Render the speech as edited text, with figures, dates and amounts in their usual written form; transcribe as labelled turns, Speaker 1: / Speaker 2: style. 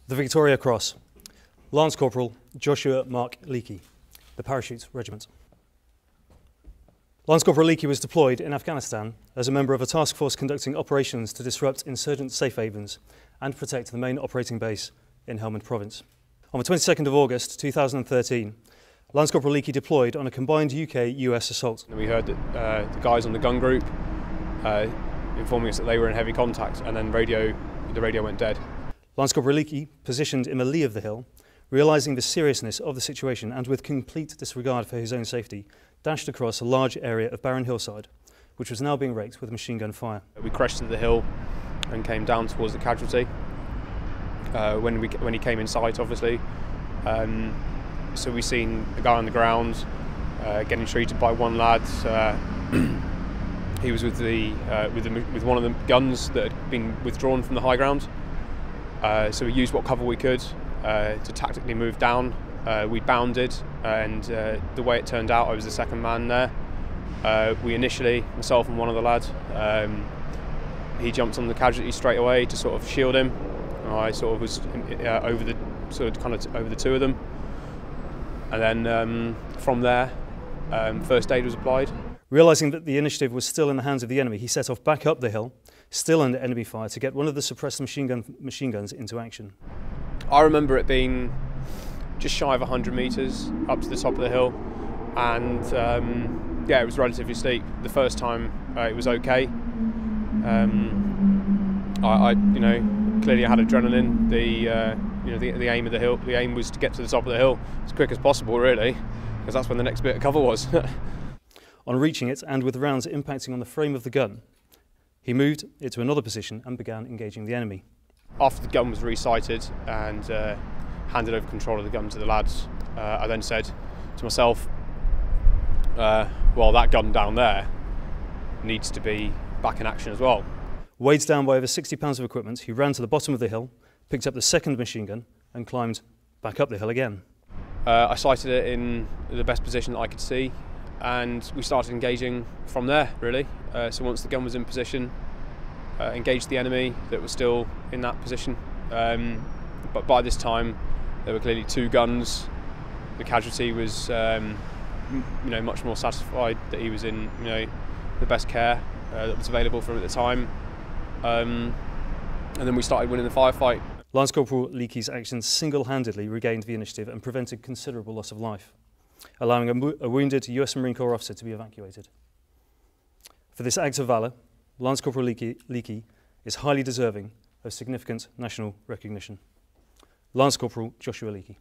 Speaker 1: The Victoria Cross. Lance Corporal Joshua Mark Leakey, the Parachute Regiment. Lance Corporal Leakey was deployed in Afghanistan as a member of a task force conducting operations to disrupt insurgent safe havens and protect the main operating base in Helmand Province. On the 22nd of August 2013, Lance Corporal Leakey deployed on a combined UK-US assault.
Speaker 2: We heard that the guys on the gun group informing us that they were in heavy contact, and then the radio went dead.
Speaker 1: Lance Corporal Leakey, positioned in the lee of the hill, realising the seriousness of the situation and with complete disregard for his own safety, dashed across a large area of barren hillside, which was now being raked with machine gun fire.
Speaker 2: We crested the hill and came down towards the casualty when he came in sight, obviously. So we seen the guy on the ground getting treated by one lad. He was with one of the guns that had been withdrawn from the high ground. So we used what cover we could to tactically move down. We bounded, and the way it turned out, I was the second man there. We initially, myself and one other lad, he jumped on the casualty straight away to sort of shield him. I sort of was over the two of them, and then from there, first aid was applied.
Speaker 1: Realising that the initiative was still in the hands of the enemy, he set off back up the hill, still under enemy fire, to get one of the suppressed machine guns into action.
Speaker 2: I remember it being just shy of 100 metres up to the top of the hill, and yeah, it was relatively steep. The first time it was okay. I clearly I had adrenaline. The aim of the hill, the aim was to get to the top of the hill as quick as possible, really, because that's when the next bit of cover was.
Speaker 1: On reaching it, and with rounds impacting on the frame of the gun, he moved it to another position and began engaging the enemy.
Speaker 2: After the gun was resighted and handed over control of the gun to the lads, I then said to myself, well, that gun down there needs to be back in action as well.
Speaker 1: Weighed down by over 60 pounds of equipment, he ran to the bottom of the hill, picked up the second machine gun and climbed back up the hill again.
Speaker 2: I sighted it in the best position that I could see, and we started engaging from there, really. So once the gun was in position, engaged the enemy that was still in that position. But by this time, there were clearly two guns. The casualty was, much more satisfied that he was in, the best care that was available for him at the time. And then we started winning the firefight.
Speaker 1: Lance Corporal Leakey's actions single-handedly regained the initiative and prevented considerable loss of life, allowing a wounded US Marine Corps officer to be evacuated. For this act of valour, Lance Corporal Leakey is highly deserving of significant national recognition. Lance Corporal Joshua Leakey.